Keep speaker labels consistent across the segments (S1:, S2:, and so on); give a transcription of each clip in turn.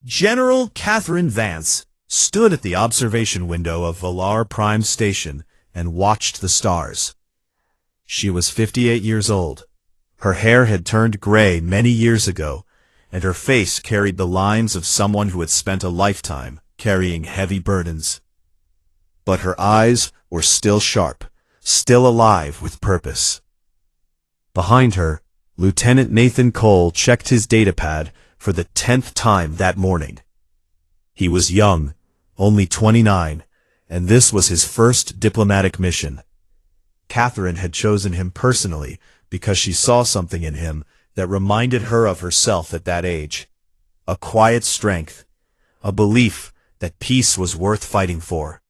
S1: General Catherine Vance stood at the observation window of Valar Prime Station and watched the stars. She was 58 years old. Her hair had turned gray many years ago, and her face carried the lines of someone who had spent a lifetime carrying heavy burdens. But her eyes were still sharp, still alive with purpose. Behind her, Lieutenant Nathan Cole checked his datapad for the 10th time that morning. He was young, only 29, and this was his first diplomatic mission. Catherine had chosen him personally because she saw something in him that reminded her of herself at that age. A quiet strength, a belief that peace was worth fighting for.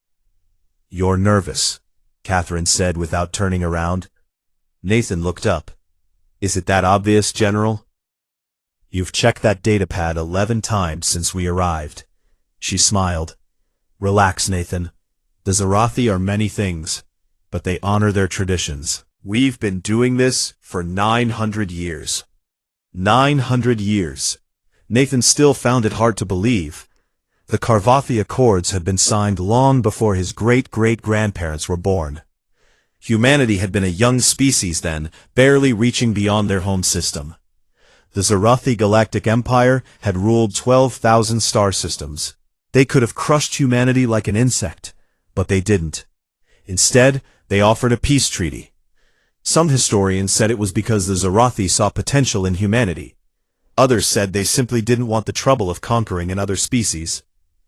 S1: "You're nervous," Catherine said without turning around. Nathan looked up. "Is it that obvious, General?" "You've checked that datapad 11 times since we arrived." She smiled. "Relax, Nathan. The Zarathi are many things, but they honor their traditions. We've been doing this for 900 years. 900 years. Nathan still found it hard to believe. The Karvathi Accords had been signed long before his great-great-grandparents were born. Humanity had been a young species then, barely reaching beyond their home system. The Zarathi Galactic Empire had ruled 12,000 star systems. They could have crushed humanity like an insect, but they didn't. Instead, they offered a peace treaty. Some historians said it was because the Zarathi saw potential in humanity. Others said they simply didn't want the trouble of conquering another species.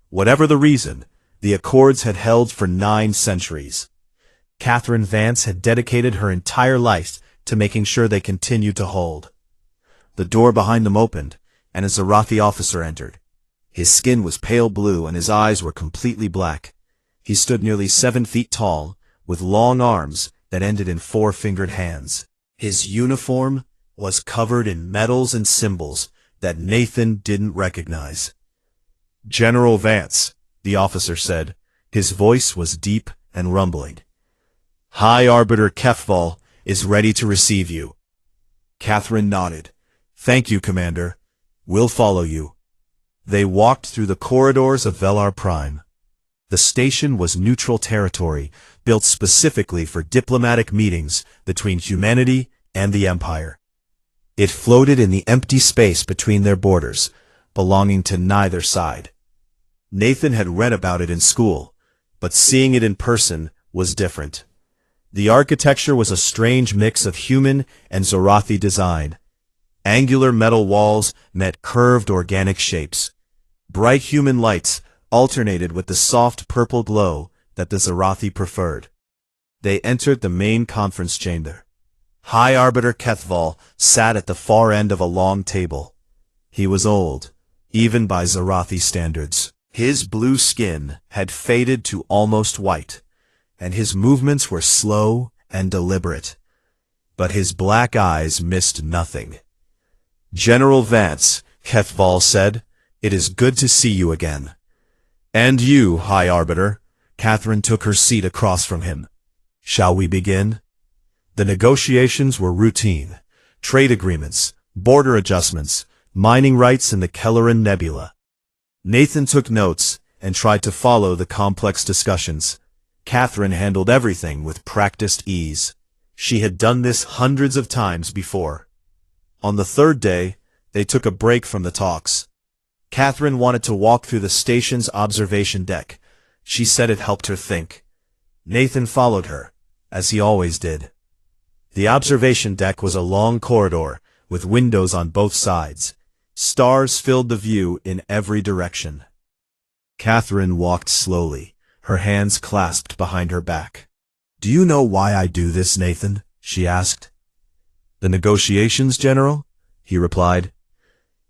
S1: Whatever the reason, the Accords had held for 9 centuries. Catherine Vance had dedicated her entire life to making sure they continued to hold. The door behind them opened, and a Zarathi officer entered. His skin was pale blue and his eyes were completely black. He stood nearly 7 feet tall, with long arms that ended in 4-fingered hands. His uniform was covered in medals and symbols that Nathan didn't recognize. "General Vance," the officer said. His voice was deep and rumbling. "High Arbiter HFY is ready to receive you." Catherine nodded. "Thank you, Commander. We'll follow you." They walked through the corridors of Valar Prime. The station was neutral territory, built specifically for diplomatic meetings between humanity and the Empire. It floated in the empty space between their borders, belonging to neither side. Nathan had read about it in school, but seeing it in person was different. The architecture was a strange mix of human and Zarathi design. Angular metal walls met curved organic shapes. Bright human lights alternated with the soft purple glow that the Zarathi preferred. They entered the main conference chamber. High Arbiter HFY sat at the far end of a long table. He was old, even by Zarathi standards. His blue skin had faded to almost white, and his movements were slow and deliberate. But his black eyes missed nothing. "General Vance," HFY said, "it is good to see you again." "And you, High Arbiter." Catherine took her seat across from him. "Shall we begin?" The negotiations were routine. Trade agreements, border adjustments, mining rights in the Kelleran Nebula. Nathan took notes and tried to follow the complex discussions. Catherine handled everything with practiced ease. She had done this hundreds of times before. On the 3rd day, they took a break from the talks. Catherine wanted to walk through the station's observation deck. She said it helped her think. Nathan followed her, as he always did. The observation deck was a long corridor, with windows on both sides. Stars filled the view in every direction. Catherine walked slowly, her hands clasped behind her back. "Do you know why I do this, Nathan?" she asked. "The negotiations, General?" he replied.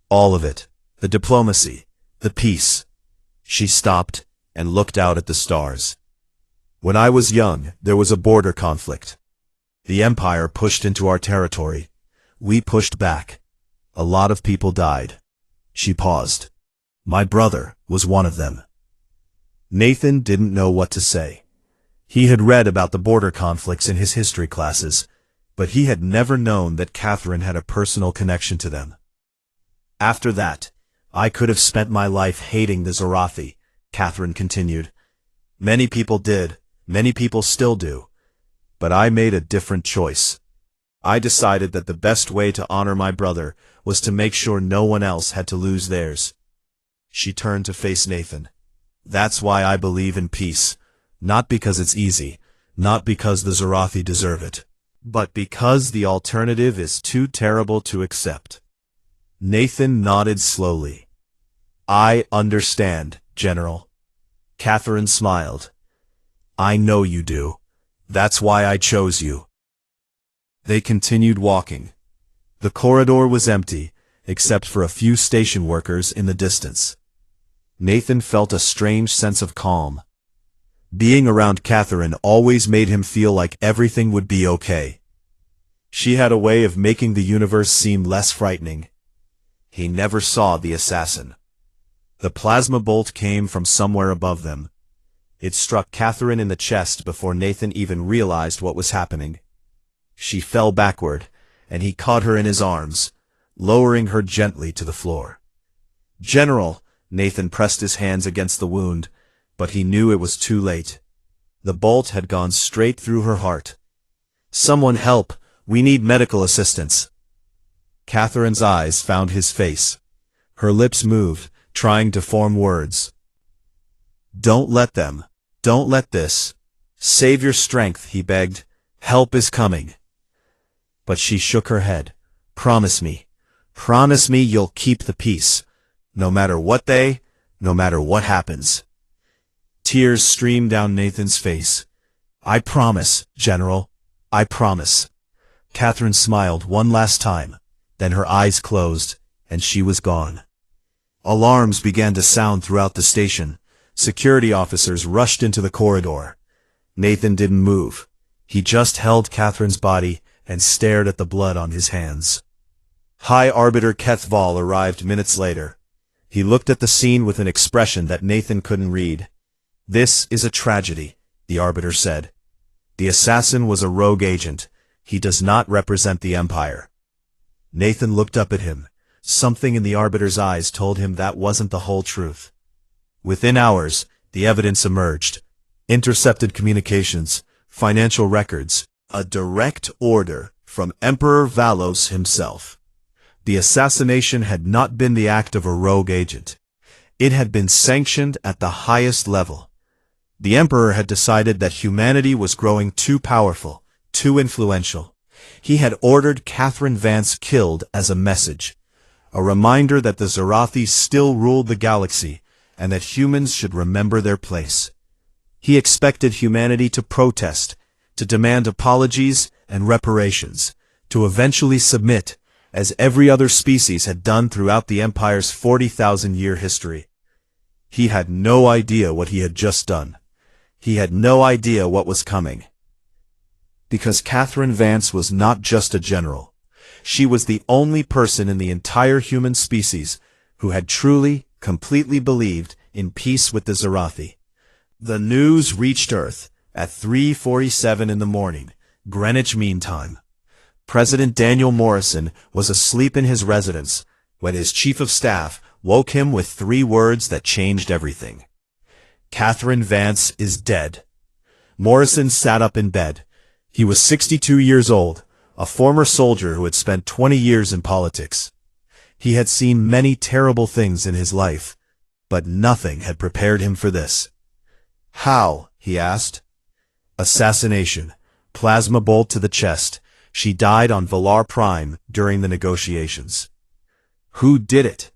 S1: "All of it. The diplomacy, the peace." She stopped and looked out at the stars. "When I was young, there was a border conflict. The Empire pushed into our territory. We pushed back. A lot of people died." She paused. "My brother was one of them." Nathan didn't know what to say. He had read about the border conflicts in his history classes, but he had never known that Catherine had a personal connection to them. After that, I could have spent my life hating the Zorathi, Catherine continued. Many people did, many people still do. But I made a different choice. I decided that the best way to honor my brother was to make sure no one else had to lose theirs. She turned to face Nathan. That's why I believe in peace. Not because it's easy, not because the Zorathi deserve it, but because the alternative is too terrible to accept. Nathan nodded slowly. I understand, General. Catherine smiled. I know you do. That's why I chose you. They continued walking. The corridor was empty, except for a few station workers in the distance. Nathan felt a strange sense of calm. Being around Catherine always made him feel like everything would be okay. She had a way of making the universe seem less frightening. He never saw the assassin. The plasma bolt came from somewhere above them. It struck Catherine in the chest before Nathan even realized what was happening. She fell backward, and he caught her in his arms, lowering her gently to the floor. General, Nathan pressed his hands against the wound, but he knew it was too late. The bolt had gone straight through her heart. Someone help! We need medical assistance. Catherine's eyes found his face. Her lips moved, trying to form words. Don't let them. Don't let this. Save your strength, he begged. Help is coming. But she shook her head. Promise me. Promise me you'll keep the peace. No matter what happens. Tears streamed down Nathan's face. I promise, General. I promise. Catherine smiled one last time. Then her eyes closed, and she was gone. Alarms began to sound throughout the station. Security officers rushed into the corridor. Nathan didn't move. He just held Catherine's body and stared at the blood on his hands. High Arbiter Kethval arrived minutes later. He looked at the scene with an expression that Nathan couldn't read. This is a tragedy, the Arbiter said. The assassin was a rogue agent. He does not represent the Empire. Nathan looked up at him. Something in the Arbiter's eyes told him that wasn't the whole truth. Within hours, the evidence emerged. Intercepted communications, financial records, a direct order from Emperor Valos himself. The assassination had not been the act of a rogue agent. It had been sanctioned at the highest level. The Emperor had decided that humanity was growing too powerful, too influential. He had ordered Catherine Vance killed as a message, a reminder that the Zorathi still ruled the galaxy and that humans should remember their place. He expected humanity to protest, to demand apologies and reparations, to eventually submit, as every other species had done throughout the Empire's 40,000-year history. He had no idea what he had just done. He had no idea what was coming. Because Catherine Vance was not just a general. She was the only person in the entire human species who had truly, completely believed in peace with the Zorathi. The news reached Earth at 3:47 in the morning, Greenwich Mean Time. President Daniel Morrison was asleep in his residence when his chief of staff woke him with 3 words that changed everything. Catherine Vance is dead. Morrison sat up in bed. He was 62 years old, a former soldier who had spent 20 years in politics. He had seen many terrible things in his life, but nothing had prepared him for this. How? He asked. Assassination. Plasma bolt to the chest. She died on Valar Prime during the negotiations. Who did it?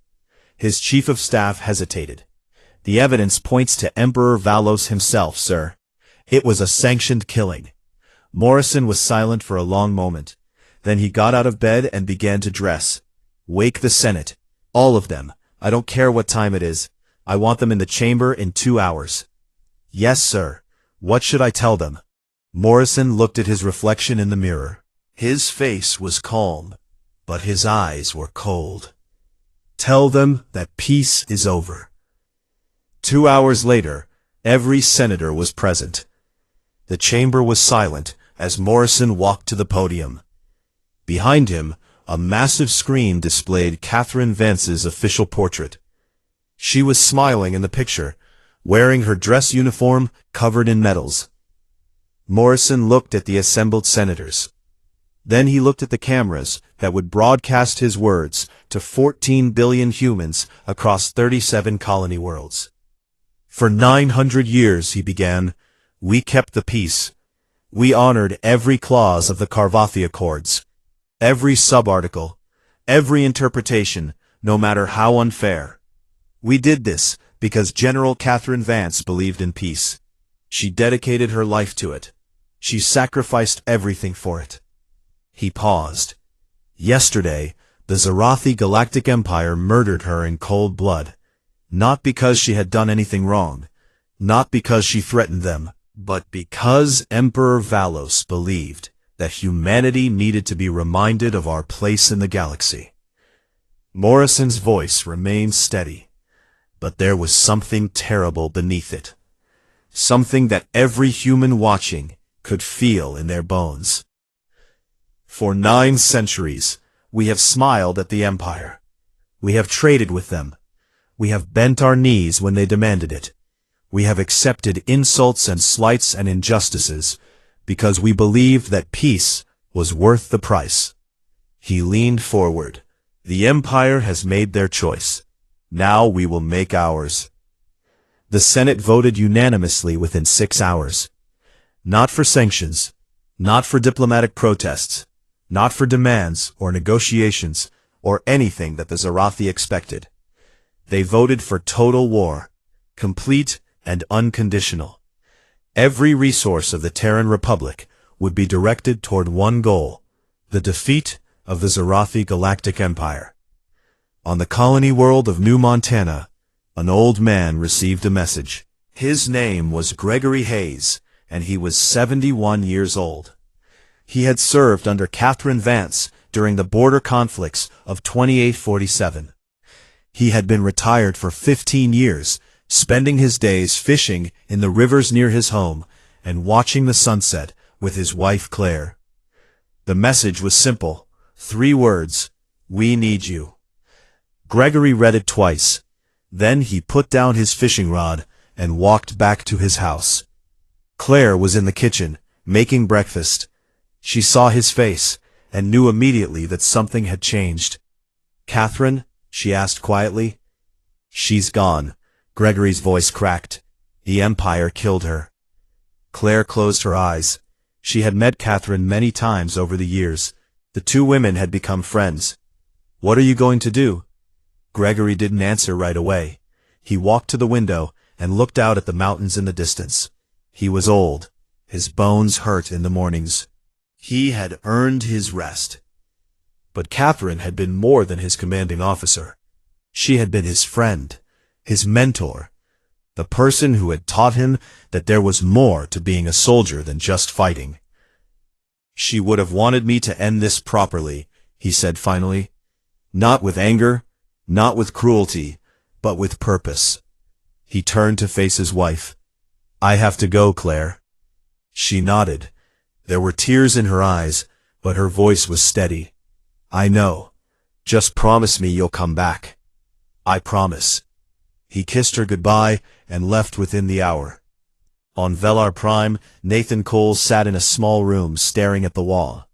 S1: His chief of staff hesitated. The evidence points to Emperor Valos himself, sir. It was a sanctioned killing. Morrison was silent for a long moment. Then he got out of bed and began to dress. Wake the Senate. All of them. I don't care what time it is. I want them in the chamber in 2 hours. Yes, sir. What should I tell them? Morrison looked at his reflection in the mirror. His face was calm, but his eyes were cold. Tell them that peace is over. 2 hours later, every senator was present. The chamber was silent as Morrison walked to the podium. Behind him, a massive screen displayed Catherine Vance's official portrait. She was smiling in the picture, wearing her dress uniform covered in medals. Morrison looked at the assembled senators. Then he looked at the cameras that would broadcast his words to 14 billion humans across 37 colony worlds. For 900 years, he began, we kept the peace. We honored every clause of the Carvathy Accords, every subarticle, every interpretation, no matter how unfair. We did this because General Catherine Vance believed in peace. She dedicated her life to it. She sacrificed everything for it. He paused. Yesterday, the Zarathi Galactic Empire murdered her in cold blood. Not because she had done anything wrong. Not because she threatened them. But because Emperor Valos believed that humanity needed to be reminded of our place in the galaxy. Morrison's voice remained steady. But there was something terrible beneath it. Something that every human watching could feel in their bones. For 9 centuries, we have smiled at the Empire. We have traded with them. We have bent our knees when they demanded it. We have accepted insults and slights and injustices because we believed that peace was worth the price. He leaned forward. The Empire has made their choice. Now we will make ours. The Senate voted unanimously within 6 hours. Not for sanctions, not for diplomatic protests, not for demands or negotiations or anything that the Zarathi expected. They voted for total war, complete and unconditional. Every resource of the Terran Republic would be directed toward one goal, the defeat of the Zarathi Galactic Empire. On the colony world of New Montana, an old man received a message. His name was Gregory Hayes, and he was 71 years old. He had served under Catherine Vance during the border conflicts of 2847. He had been retired for 15 years, spending his days fishing in the rivers near his home and watching the sunset with his wife Claire. The message was simple, 3 words, we need you. Gregory read it twice. Then he put down his fishing rod and walked back to his house. Claire was in the kitchen, making breakfast. She saw his face and knew immediately that something had changed. Catherine? She asked quietly. She's gone. Gregory's voice cracked. The Empire killed her. Claire closed her eyes. She had met Catherine many times over the years. The 2 women had become friends. What are you going to do? Gregory didn't answer right away. He walked to the window and looked out at the mountains in the distance. He was old. His bones hurt in the mornings. He had earned his rest. But Catherine had been more than his commanding officer. She had been his friend, his mentor, the person who had taught him that there was more to being a soldier than just fighting. She would have wanted me to end this properly, he said finally. Not with anger, not with cruelty, but with purpose. He turned to face his wife. I have to go, Claire. She nodded. There were tears in her eyes, but her voice was steady. I know. Just promise me you'll come back. I promise. He kissed her goodbye and left within the hour. On Velar Prime, Nathan Cole sat in a small room staring at the wall.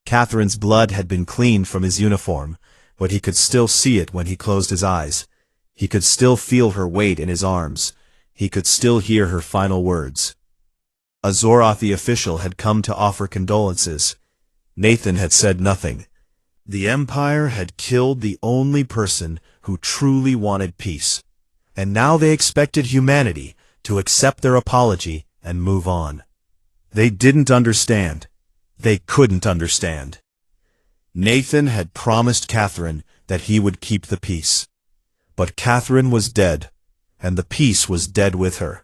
S1: Catherine's blood had been cleaned from his uniform, but he could still see it when he closed his eyes. He could still feel her weight in his arms. He could still hear her final words. A Zorathi official had come to offer condolences. Nathan had said nothing. The Empire had killed the only person who truly wanted peace, and now they expected humanity to accept their apology and move on. They didn't understand. They couldn't understand. Nathan had promised Catherine that he would keep the peace. But Catherine was dead, and the peace was dead with her.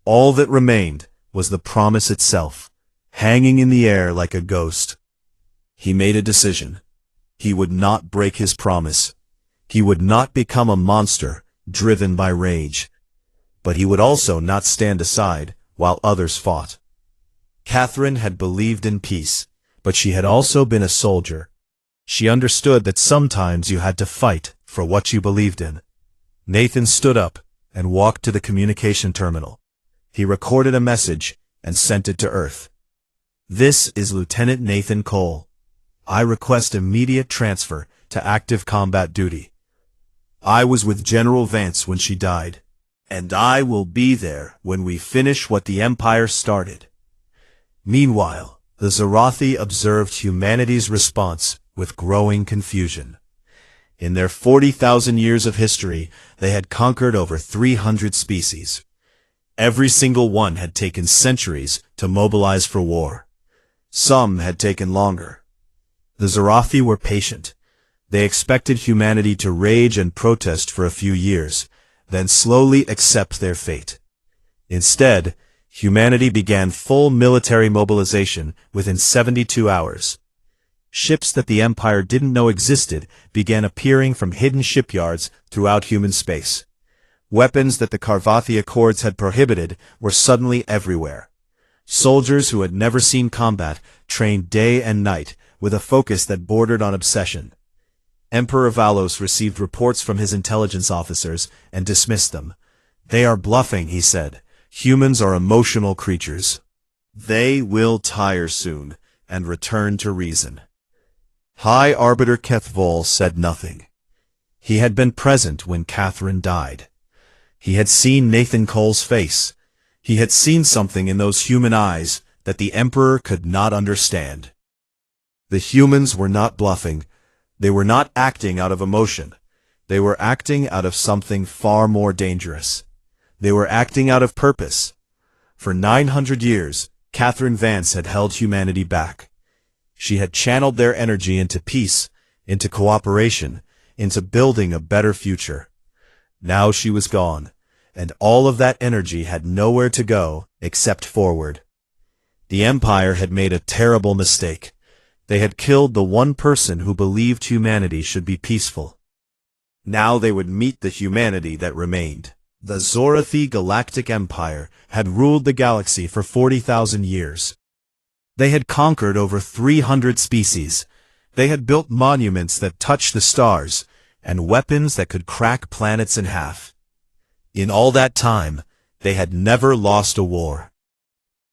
S1: All that remained was the promise itself, hanging in the air like a ghost. He made a decision. He would not break his promise. He would not become a monster driven by rage. But he would also not stand aside while others fought. Catherine had believed in peace, but she had also been a soldier. She understood that sometimes you had to fight for what you believed in. Nathan stood up and walked to the communication terminal. He recorded a message and sent it to Earth. This is Lieutenant Nathan Cole. I request immediate transfer to active combat duty. I was with General Vance when she died, and I will be there when we finish what the Empire started. Meanwhile, the Zarathi observed humanity's response with growing confusion. In their 40,000 years of history, they had conquered over 300 species. Every single one had taken centuries to mobilize for war. Some had taken longer. The Zarathi were patient. They expected humanity to rage and protest for a few years, then slowly accept their fate. Instead, humanity began full military mobilization within 72 hours. Ships that the Empire didn't know existed began appearing from hidden shipyards throughout human space. Weapons that the Carvathi Accords had prohibited were suddenly everywhere. Soldiers who had never seen combat trained day and night with a focus that bordered on obsession. Emperor Valos received reports from his intelligence officers and dismissed them. They are bluffing, he said. Humans are emotional creatures. They will tire soon and return to reason. High Arbiter Kethvol said nothing. He had been present when Catherine died. He had seen Nathan Cole's face. He had seen something in those human eyes that the Emperor could not understand. The humans were not bluffing. They were not acting out of emotion. They were acting out of something far more dangerous. They were acting out of purpose. For 900 years, Catherine Vance had held humanity back. She had channeled their energy into peace, into cooperation, into building a better future. Now she was gone, and all of that energy had nowhere to go except forward. The Empire had made a terrible mistake. They had killed the one person who believed humanity should be peaceful. Now they would meet the humanity that remained. The Zorathi Galactic Empire had ruled the galaxy for 40,000 years. They had conquered over 300 species. They had built monuments that touched the stars, and weapons that could crack planets in half. In all that time, they had never lost a war.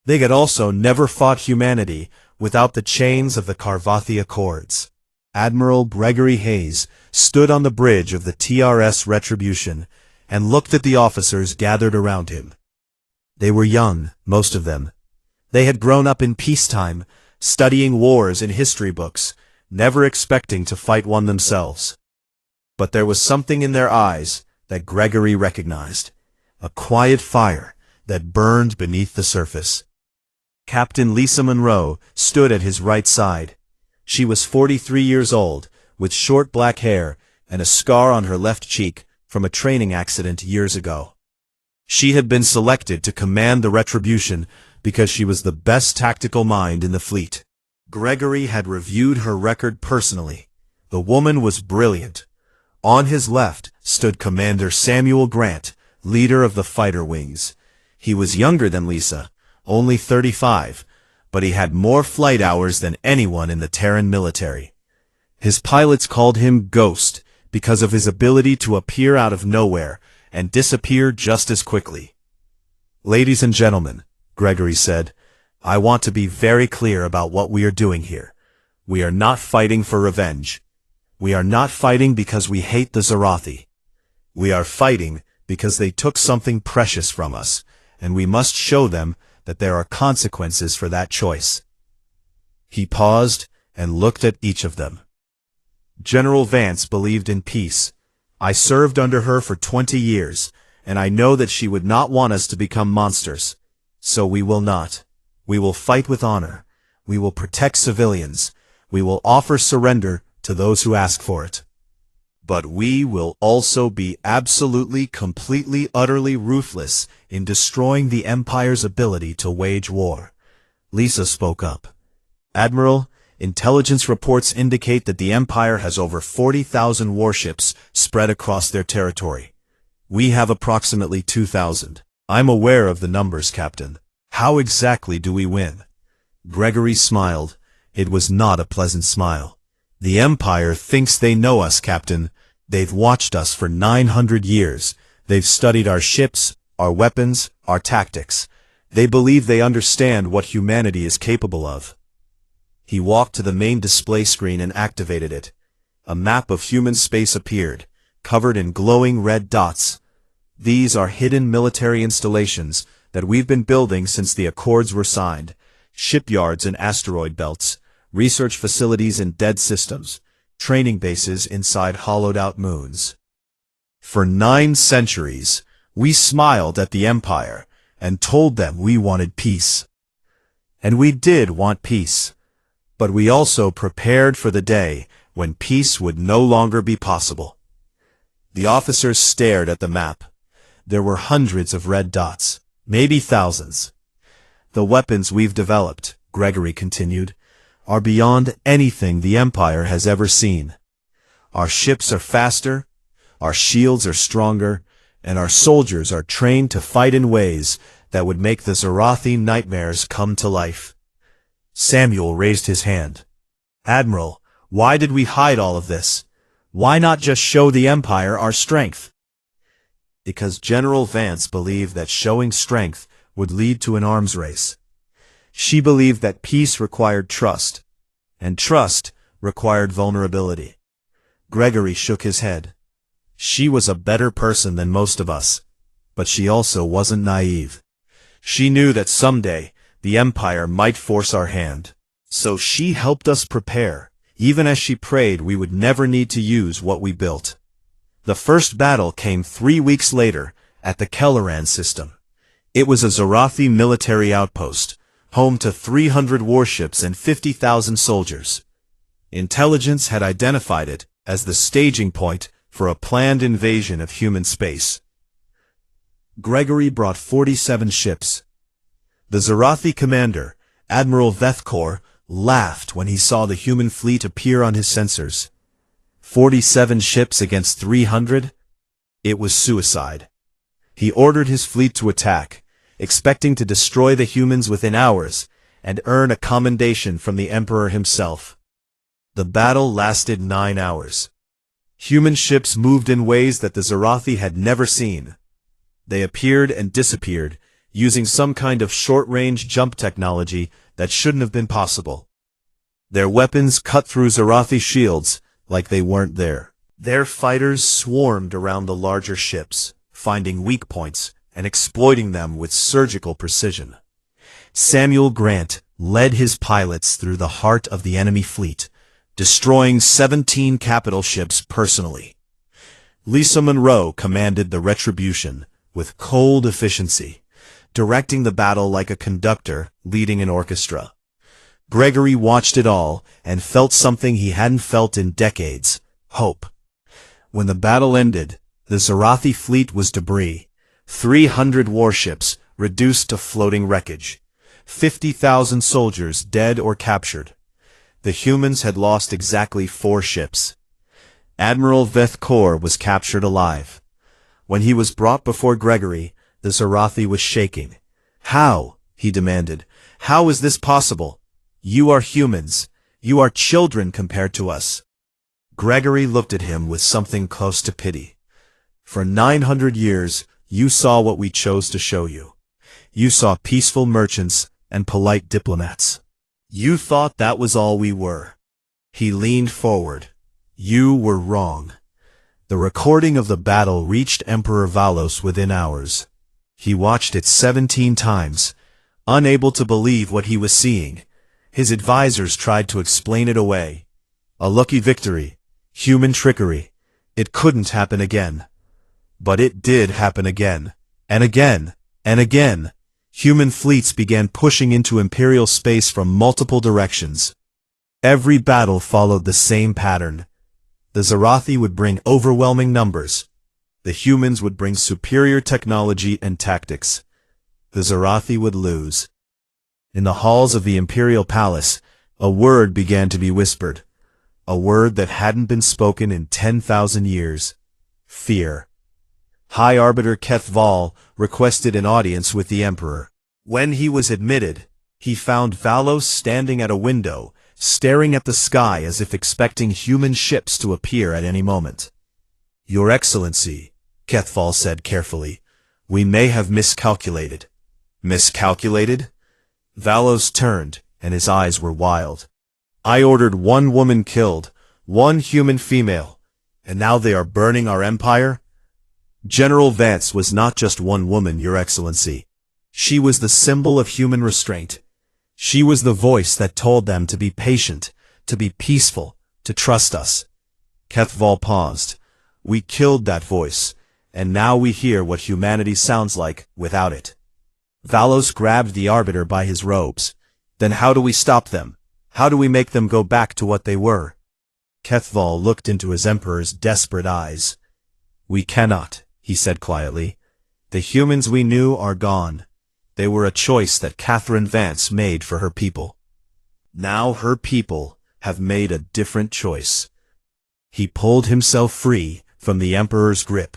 S1: They had also never fought humanity without the chains of the Carvathi Accords. Admiral Gregory Hayes stood on the bridge of the TRS Retribution and looked at the officers gathered around him. They were young, most of them. They had grown up in peacetime, studying wars in history books, never expecting to fight one themselves. But there was something in their eyes that Gregory recognized, a quiet fire that burned beneath the surface. Captain Lisa Monroe stood at his right side. She was 43 years old, with short black hair and a scar on her left cheek from a training accident years ago. She had been selected to command the Retribution because she was the best tactical mind in the fleet. Gregory had reviewed her record personally. The woman was brilliant. On his left stood Commander Samuel Grant, leader of the fighter wings. He was younger than Lisa, only 35, but he had more flight hours than anyone in the Terran military. His pilots called him Ghost because of his ability to appear out of nowhere and disappear just as quickly. Ladies and gentlemen, Gregory said, I want to be very clear about what we are doing here. We are not fighting for revenge. We are not fighting because we hate the Zarathi. We are fighting because they took something precious from us, and we must show them that there are consequences for that choice. He paused and looked at each of them. General Vance believed in peace. I served under her for 20 years, and I know that she would not want us to become monsters. So we will not. We will fight with honor. We will protect civilians. We will offer surrender to those who ask for it. But we will also be absolutely, completely, utterly ruthless in destroying the Empire's ability to wage war. Lisa spoke up. Admiral, intelligence reports indicate that the Empire has over 40,000 warships spread across their territory. We have approximately 2,000. I'm aware of the numbers, Captain. How exactly do we win? Gregory smiled. It was not a pleasant smile. The Empire thinks they know us, Captain. They've watched us for 900 years. They've studied our ships, our weapons, our tactics. They believe they understand what humanity is capable of. He walked to the main display screen and activated it. A map of human space appeared, covered in glowing red dots. These are hidden military installations that we've been building since the Accords were signed. Shipyards in asteroid belts, research facilities in dead systems, training bases inside hollowed-out moons. For 9 centuries, we smiled at the Empire and told them we wanted peace. And we did want peace. But we also prepared for the day when peace would no longer be possible. The officers stared at the map. There were hundreds of red dots, maybe thousands. The weapons we've developed, Gregory continued, are beyond anything the Empire has ever seen. Our ships are faster, our shields are stronger, and our soldiers are trained to fight in ways that would make the Zorathi nightmares come to life. Samuel raised his hand. Admiral, why did we hide all of this? Why not just show the Empire our strength? Because General Vance believed that showing strength would lead to an arms race. She believed that peace required trust, and trust required vulnerability. Gregory shook his head. She was a better person than most of us, but she also wasn't naive. She knew that someday the Empire might force our hand. So she helped us prepare, even as she prayed we would never need to use what we built. The first battle came 3 weeks later at the Kelleran system. It was a Zorathi military outpost, home to 300 warships and 50,000 soldiers. Intelligence had identified it as the staging point for a planned invasion of human space. Gregory brought 47 ships. The Zorathi commander, Admiral Vethkor, laughed when he saw the human fleet appear on his sensors. 47 ships against 300? It was suicide. He ordered his fleet to attack, expecting to destroy the humans within hours and earn a commendation from the Emperor himself. The battle lasted 9 hours. Human ships moved in ways that the Zorathi had never seen. They appeared and disappeared, using some kind of short-range jump technology that shouldn't have been possible. Their weapons cut through Zorathi shields like they weren't there. Their fighters swarmed around the larger ships, finding weak points and exploiting them with surgical precision. Samuel Grant led his pilots through the heart of the enemy fleet, destroying 17 capital ships personally. Lisa Monroe commanded the Retribution with cold efficiency, directing the battle like a conductor leading an orchestra. Gregory watched it all and felt something he hadn't felt in decades: hope. When the battle ended, the Zorathi fleet was debris, 300 warships reduced to floating wreckage, 50,000 soldiers dead or captured. The humans had lost exactly 4 ships. Admiral Vethkor was captured alive. When he was brought before Gregory, the Zorathi was shaking. How? He demanded. How is this possible? You are humans. You are children compared to us. Gregory looked at him with something close to pity. For 900 years, you saw what we chose to show you. You saw peaceful merchants and polite diplomats. You thought that was all we were. He leaned forward. You were wrong. The recording of the battle reached Emperor Valos within hours. He watched it 17 times, unable to believe what he was seeing. His advisors tried to explain it away. A lucky victory, human trickery. It couldn't happen again. But it did happen again, and again, and again. Human fleets began pushing into Imperial space from multiple directions. Every battle followed the same pattern. The Zorathi would bring overwhelming numbers. The humans would bring superior technology and tactics. The Zorathi would lose. In the halls of the Imperial Palace, a word began to be whispered. A word that hadn't been spoken in 10,000 years. Fear. High Arbiter Keth Val requested an audience with the Emperor. When he was admitted, he found Valos standing at a window, staring at the sky as if expecting human ships to appear at any moment. Your Excellency, Kethval said carefully, we may have miscalculated. Miscalculated? Valos turned, and his eyes were wild. I ordered 1 woman killed, 1 human female, and now they are burning our empire? General Vance was not just 1 woman, Your Excellency. She was the symbol of human restraint. She was the voice that told them to be patient, to be peaceful, to trust us. Kethval paused. We killed that voice, and now we hear what humanity sounds like without it. Valos grabbed the Arbiter by his robes. Then how do we stop them? How do we make them go back to what they were? Kethval looked into his Emperor's desperate eyes. We cannot, he said quietly. The humans we knew are gone. They were a choice that Catherine Vance made for her people. Now her people have made a different choice. He pulled himself free from the Emperor's grip.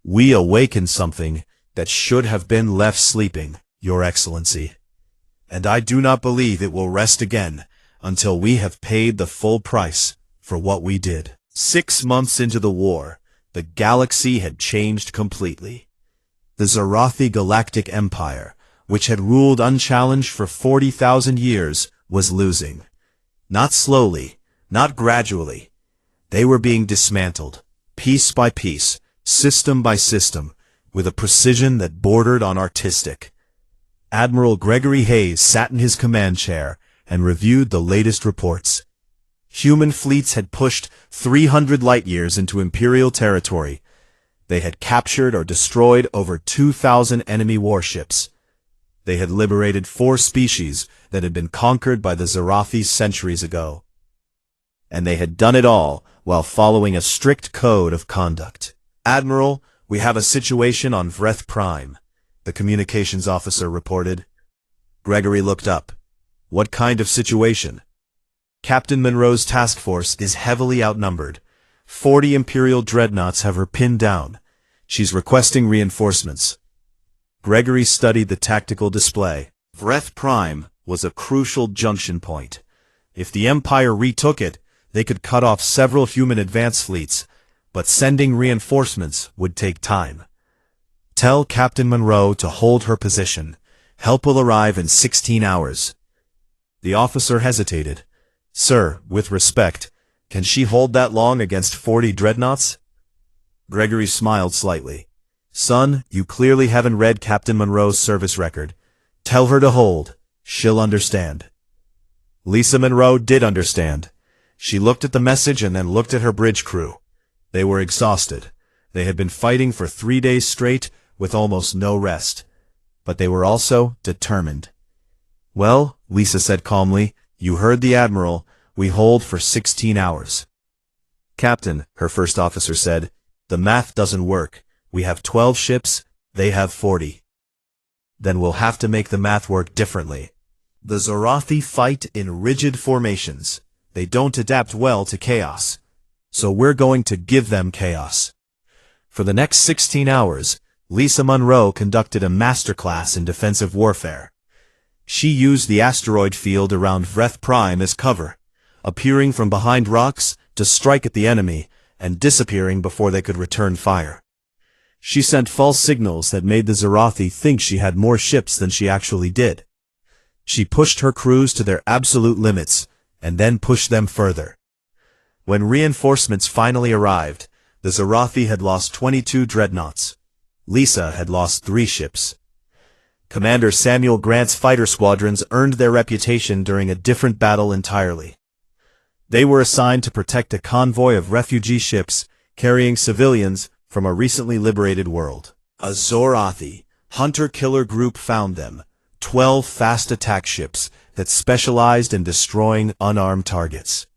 S1: We awakened something that should have been left sleeping, Your Excellency. And I do not believe it will rest again until we have paid the full price for what we did. 6 months into the war, the galaxy had changed completely. The Zorathi Galactic Empire, which had ruled unchallenged for 40,000 years, was losing. Not slowly, not gradually. They were being dismantled, piece by piece, system by system, with a precision that bordered on artistic. Admiral Gregory Hayes sat in his command chair and reviewed the latest reports. Human fleets had pushed 300 light-years into Imperial territory. They had captured or destroyed over 2,000 enemy warships. They had liberated 4 species that had been conquered by the Zorathis centuries ago. And they had done it all while following a strict code of conduct. Admiral, we have a situation on Vreth Prime, the communications officer reported. Gregory looked up. What kind of situation? Captain Monroe's task force is heavily outnumbered. 40 Imperial dreadnoughts have her pinned down. She's requesting reinforcements. Gregory studied the tactical display. Vreth Prime was a crucial junction point. If the Empire retook it, they could cut off several human advance fleets, but sending reinforcements would take time. Tell Captain Monroe to hold her position. Help will arrive in 16 hours. The officer hesitated. Sir, with respect, can she hold that long against 40 dreadnoughts? Gregory smiled slightly. Son, you clearly haven't read Captain Monroe's service record. Tell her to hold. She'll understand. Lisa Monroe did understand. She looked at the message and then looked at her bridge crew. They were exhausted. They had been fighting for 3 days straight with almost no rest. But they were also determined. Well, Lisa said calmly, you heard the Admiral. We hold for 16 hours. Captain, her first officer said, the math doesn't work. We have 12 ships, they have 40. Then we'll have to make the math work differently. The Zorathi fight in rigid formations. They don't adapt well to chaos. So we're going to give them chaos. For the next 16 hours, Lisa Monroe conducted a masterclass in defensive warfare. She used the asteroid field around Vreth Prime as cover, appearing from behind rocks to strike at the enemy and disappearing before they could return fire. She sent false signals that made the Zorathi think she had more ships than she actually did. She pushed her crews to their absolute limits and then pushed them further. When reinforcements finally arrived, the Zorathi had lost 22 dreadnoughts. Lisa had lost 3 ships. Commander Samuel Grant's fighter squadrons earned their reputation during a different battle entirely. They were assigned to protect a convoy of refugee ships carrying civilians from a recently liberated world. A Zorathi hunter-killer group found them, 12 fast attack ships that specialized in destroying unarmed targets.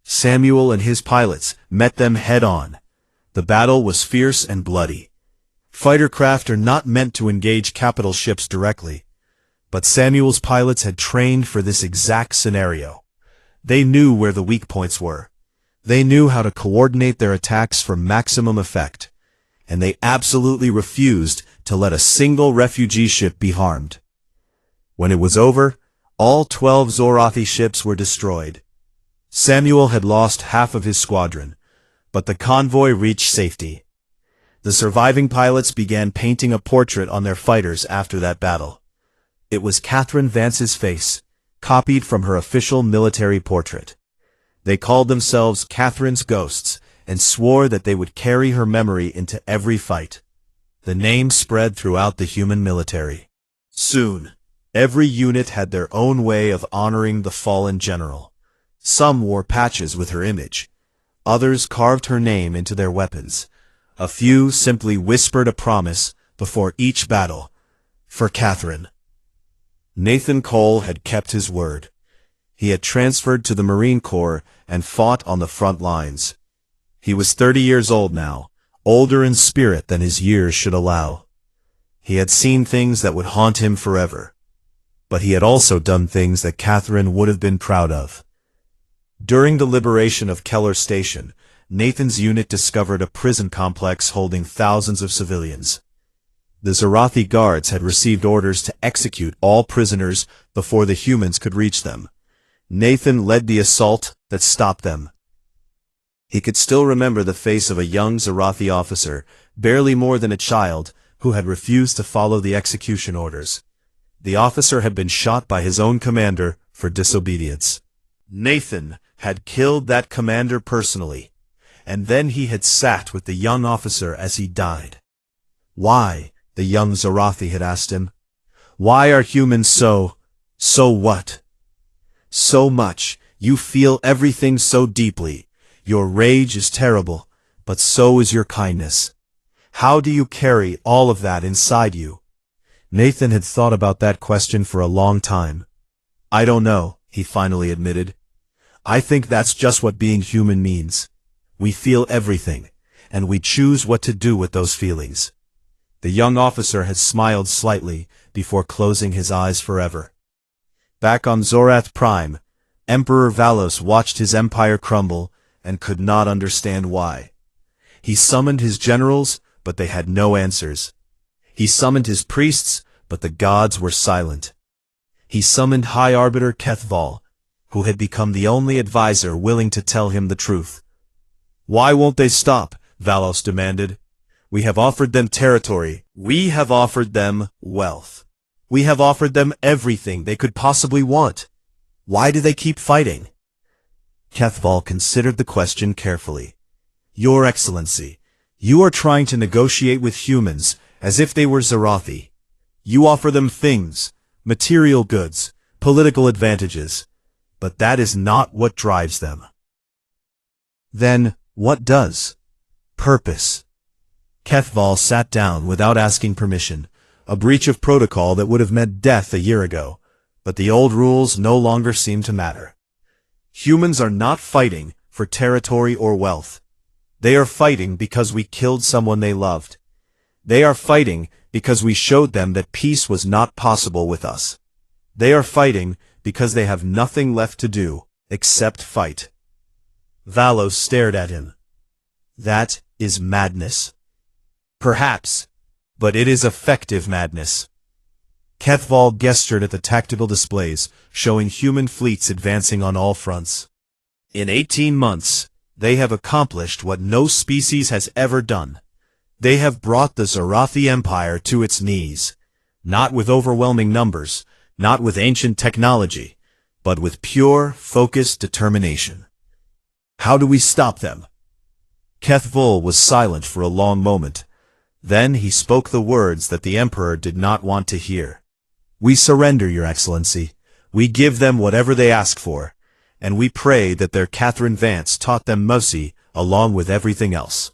S1: Samuel and his pilots met them head-on. The battle was fierce and bloody. Fighter craft are not meant to engage capital ships directly, but Samuel's pilots had trained for this exact scenario. They knew where the weak points were. They knew how to coordinate their attacks for maximum effect, and they absolutely refused to let a single refugee ship be harmed. When it was over, all 12 Zorathi ships were destroyed. Samuel had lost half of his squadron, But the convoy reached safety. The surviving pilots began painting a portrait on their fighters after that battle. It was Catherine Vance's face, copied from her official military portrait. They called themselves Catherine's Ghosts and swore that they would carry her memory into every fight. The name spread throughout the human military. Soon, every unit had their own way of honoring the fallen general. Some wore patches with her image. Others carved her name into their weapons. A few simply whispered a promise before each battle. For Catherine. Nathan Cole had kept his word. He had transferred to the Marine Corps and fought on the front lines. He was 30 years old now, older in spirit than his years should allow. He had seen things that would haunt him forever. But he had also done things that Catherine would have been proud of. During the liberation of Keller Station, Nathan's unit discovered a prison complex holding thousands of civilians. The Zarathi guards had received orders to execute all prisoners before the humans could reach them. Nathan led the assault that stopped them. He could still remember the face of a young Zarathi officer, barely more than a child, who had refused to follow the execution orders. The officer had been shot by his own commander for disobedience. Nathan had killed that commander personally, and then he had sat with the young officer as he died. Why, the young Zarathi had asked him. Why are humans so what? So much, you feel everything so deeply. Your rage is terrible, but so is your kindness. How do you carry all of that inside you? Nathan had thought about that question for a long time. I don't know, he finally admitted. I think that's just what being human means. We feel everything, and we choose what to do with those feelings. The young officer had smiled slightly before closing his eyes forever. Back on Zorath Prime, Emperor Valos watched his empire crumble and could not understand why. He summoned his generals, but they had no answers. He summoned his priests, but the gods were silent. He summoned High Arbiter Kethval, who had become the only advisor willing to tell him the truth. Why won't they stop? Valos demanded. We have offered them territory. We have offered them wealth. We have offered them everything they could possibly want. Why do they keep fighting? Kethval considered the question carefully. Your Excellency, you are trying to negotiate with humans as if they were Zarathi. You offer them things, material goods, political advantages, but that is not what drives them. Then, what does? Purpose. Kethval sat down without asking permission, a breach of protocol that would have meant death a year ago, but the old rules no longer seemed to matter. Humans are not fighting for territory or wealth. They are fighting because we killed someone they loved. They are fighting because we showed them that peace was not possible with us. They are fighting because they have nothing left to do except fight. Valos stared at him. That is madness. Perhaps, but it is effective madness. Kethval gestured at the tactical displays, showing human fleets advancing on all fronts. In 18 months, they have accomplished what no species has ever done. They have brought the Zarathi Empire to its knees, not with overwhelming numbers, not with ancient technology, but with pure, focused determination. How do we stop them? Kethval was silent for a long moment. Then he spoke the words that the Emperor did not want to hear. We surrender, Your Excellency. We give them whatever they ask for, and we pray that their Catherine Vance taught them mercy along with everything else.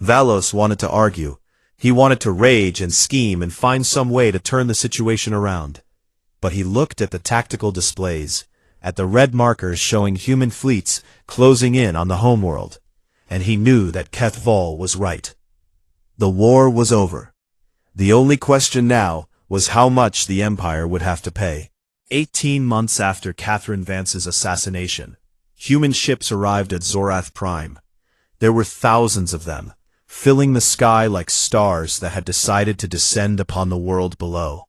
S1: Valos wanted to argue. He wanted to rage and scheme and find some way to turn the situation around. But he looked at the tactical displays, at the red markers showing human fleets closing in on the homeworld, and he knew that Kethval was right. The war was over. The only question now was how much the Empire would have to pay. 18 months after Catherine Vance's assassination, human ships arrived at Zorath Prime. There were thousands of them, filling the sky like stars that had decided to descend upon the world below.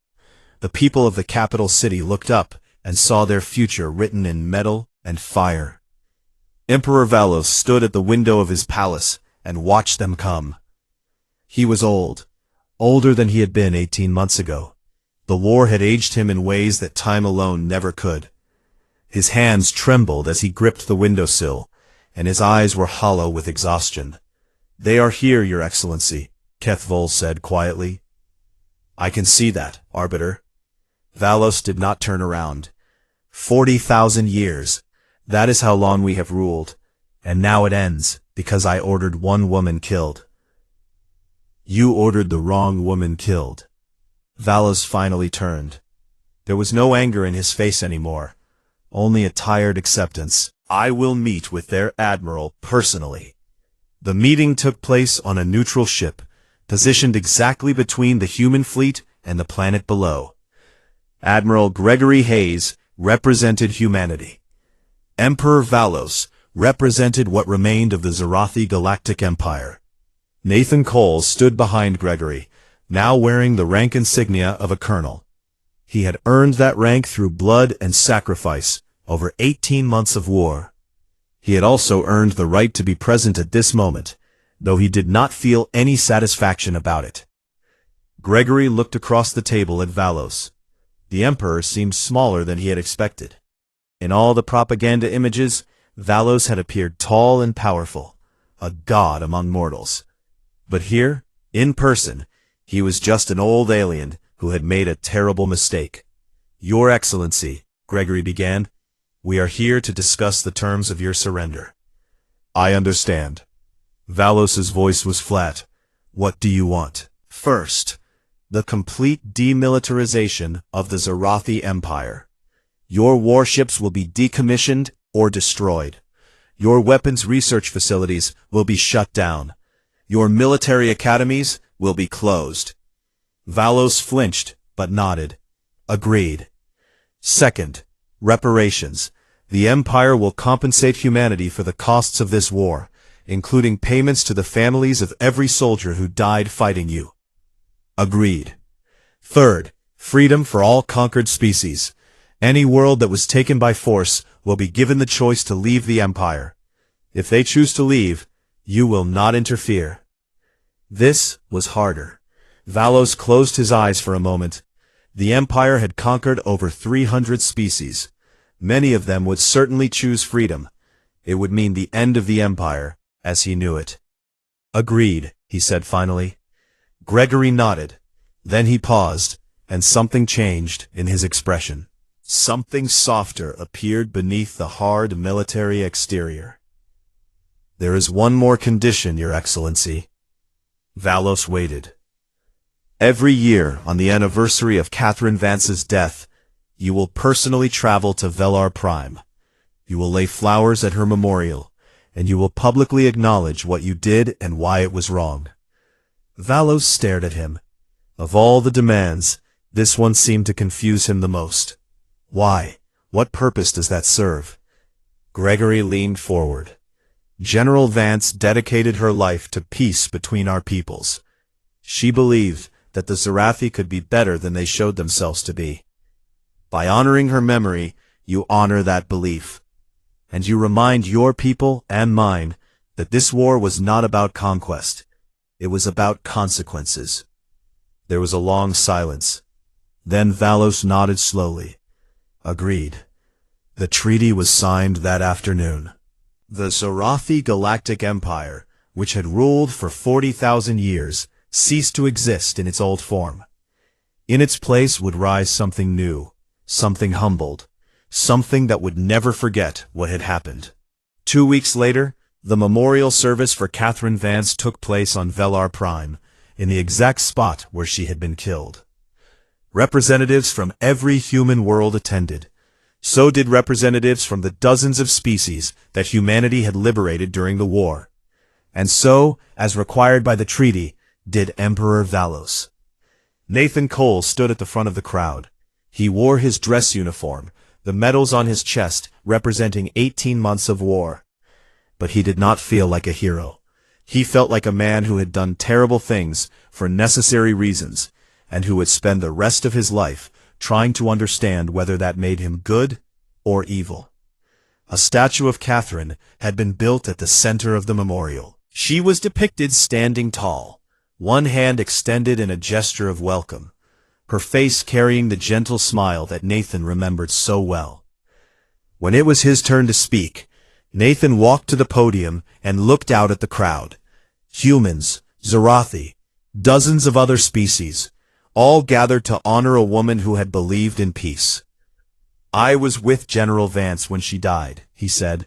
S1: The people of the capital city looked up and saw their future written in metal and fire. Emperor Valos stood at the window of his palace and watched them come. He was old, older than he had been 18 months ago. The war had aged him in ways that time alone never could. His hands trembled as he gripped the windowsill, and his eyes were hollow with exhaustion. "They are here, Your Excellency," Kethvol said quietly. "I can see that, Arbiter." Valos did not turn around. 40,000 years. That is how long we have ruled. And now it ends, because I ordered one woman killed. You ordered the wrong woman killed. Valos finally turned. There was no anger in his face anymore, only a tired acceptance. I will meet with their admiral personally. The meeting took place on a neutral ship, positioned exactly between the human fleet and the planet below. Admiral Gregory Hayes represented humanity. Emperor Valos represented what remained of the Zarathi Galactic Empire. Nathan Cole stood behind Gregory, now wearing the rank insignia of a colonel. He had earned that rank through blood and sacrifice over 18 months of war. He had also earned the right to be present at this moment, though he did not feel any satisfaction about it. Gregory looked across the table at Valos. The Emperor seemed smaller than he had expected. In all the propaganda images, Valos had appeared tall and powerful, a god among mortals. But here, in person, he was just an old alien who had made a terrible mistake. Your Excellency, Gregory began, we are here to discuss the terms of your surrender. I understand. Valos's voice was flat. What do you want? First, the complete demilitarization of the Zarathi Empire. Your warships will be decommissioned or destroyed. Your weapons research facilities will be shut down. Your military academies will be closed. Valos flinched, but nodded. Agreed. Second, reparations. The Empire will compensate humanity for the costs of this war, including payments to the families of every soldier who died fighting you. Agreed. Third, freedom for all conquered species. Any world that was taken by force will be given the choice to leave the Empire. If they choose to leave, you will not interfere. This was harder. Valos closed his eyes for a moment. The Empire had conquered over 300 species. Many of them would certainly choose freedom. It would mean the end of the Empire, as he knew it. Agreed, he said finally. Gregory nodded. Then he paused, and something changed in his expression. Something softer appeared beneath the hard military exterior. There is one more condition, Your Excellency. Valos waited. Every year, on the anniversary of Catherine Vance's death, you will personally travel to Velar Prime. You will lay flowers at her memorial, and you will publicly acknowledge what you did and why it was wrong. Valos stared at him. Of all the demands, this one seemed to confuse him the most. Why? What purpose does that serve? Gregory leaned forward. General Vance dedicated her life to peace between our peoples. She believed that the Zarathi could be better than they showed themselves to be. By honoring her memory, you honor that belief. And you remind your people and mine that this war was not about conquest. It was about consequences. There was a long silence. Then Valos nodded slowly. Agreed. The treaty was signed that afternoon. The Zarathi Galactic Empire, which had ruled for 40,000 years, ceased to exist in its old form. In its place would rise something new, something humbled, something that would never forget what had happened. 2 weeks later, the memorial service for Catherine Vance took place on Velar Prime, in the exact spot where she had been killed. Representatives from every human world attended. So did representatives from the dozens of species that humanity had liberated during the war. And so, as required by the treaty, did Emperor Valos. Nathan Cole stood at the front of the crowd. He wore his dress uniform, the medals on his chest representing 18 months of war. But he did not feel like a hero. He felt like a man who had done terrible things for necessary reasons, and who would spend the rest of his life trying to understand whether that made him good or evil. A statue of Catherine had been built at the center of the memorial. She was depicted standing tall, one hand extended in a gesture of welcome, her face carrying the gentle smile that Nathan remembered so well. When it was his turn to speak, Nathan walked to the podium and looked out at the crowd. Humans, Zarathi, dozens of other species, all gathered to honor a woman who had believed in peace. "I was with General Vance when she died," he said.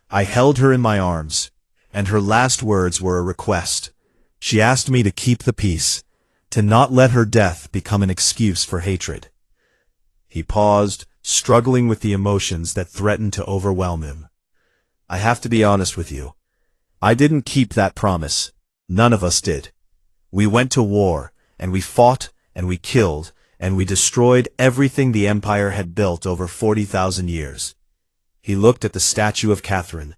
S1: "I held her in my arms, and her last words were a request. She asked me to keep the peace, to not let her death become an excuse for hatred." He paused, struggling with the emotions that threatened to overwhelm him. "I have to be honest with you. I didn't keep that promise. None of us did. We went to war, and we fought, and we killed, and we destroyed everything the Empire had built over 40,000 years." He looked at the statue of Catherine.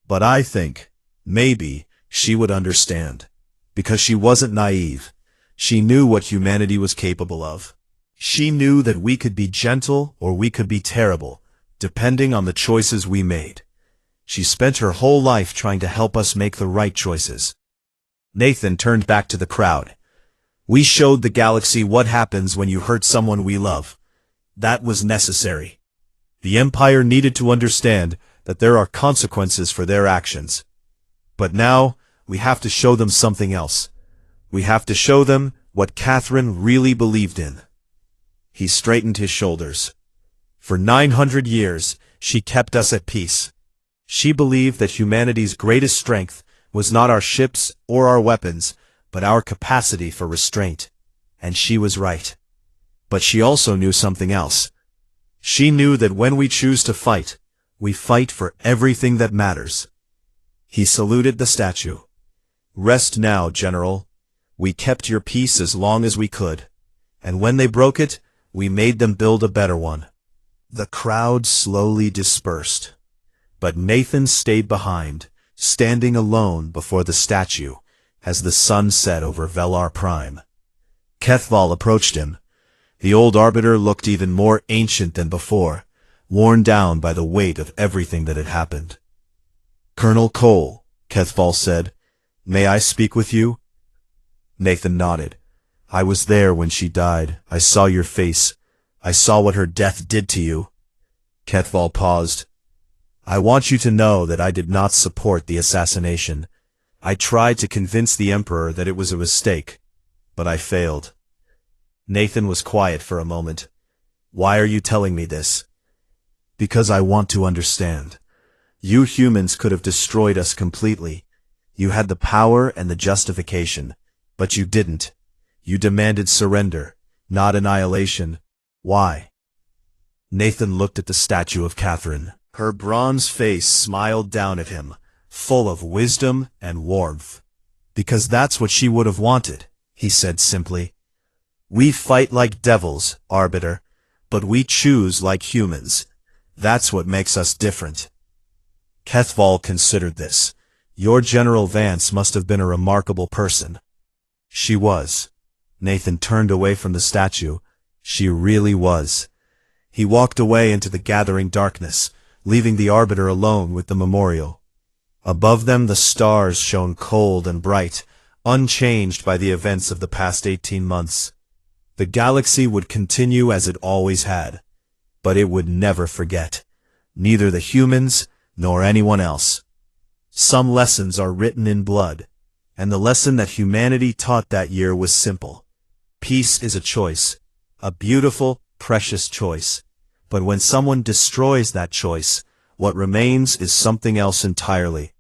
S1: "But I think, maybe, she would understand. Because she wasn't naive. She knew what humanity was capable of. She knew that we could be gentle or we could be terrible, depending on the choices we made. She spent her whole life trying to help us make the right choices." Nathan turned back to the crowd. "We showed the galaxy what happens when you hurt someone we love. That was necessary. The Empire needed to understand that there are consequences for their actions. But now, we have to show them something else. We have to show them what Catherine really believed in." He straightened his shoulders. "For 900 years, she kept us at peace. She believed that humanity's greatest strength was not our ships or our weapons, but our capacity for restraint. And she was right. But she also knew something else. She knew that when we choose to fight, we fight for everything that matters." He saluted the statue. "Rest now, General. We kept your peace as long as we could. And when they broke it, we made them build a better one." The crowd slowly dispersed. But Nathan stayed behind, standing alone before the statue, as the sun set over Velar Prime. Kethval approached him. The old arbiter looked even more ancient than before, worn down by the weight of everything that had happened. "Colonel Cole," Kethval said, "may I speak with you?" Nathan nodded. "I was there when she died. I saw your face. I saw what her death did to you." Kethval paused. "I want you to know that I did not support the assassination. I tried to convince the Emperor that it was a mistake, but I failed." Nathan was quiet for a moment. "Why are you telling me this?" "Because I want to understand. You humans could have destroyed us completely. You had the power and the justification, but you didn't. You demanded surrender, not annihilation. Why?" Nathan looked at the statue of Catherine. Her bronze face smiled down at him, full of wisdom and warmth. "Because that's what she would have wanted," he said simply. "We fight like devils, Arbiter, but we choose like humans. That's what makes us different." Kethval considered this. "Your General Vance must have been a remarkable person." "She was." Nathan turned away from the statue. "She really was." He walked away into the gathering darkness, leaving the Arbiter alone with the memorial. Above them the stars shone cold and bright, unchanged by the events of the past 18 months. The galaxy would continue as it always had, but it would never forget, neither the humans nor anyone else. Some lessons are written in blood, and the lesson that humanity taught that year was simple. Peace is a choice, a beautiful, precious choice. But when someone destroys that choice, what remains is something else entirely.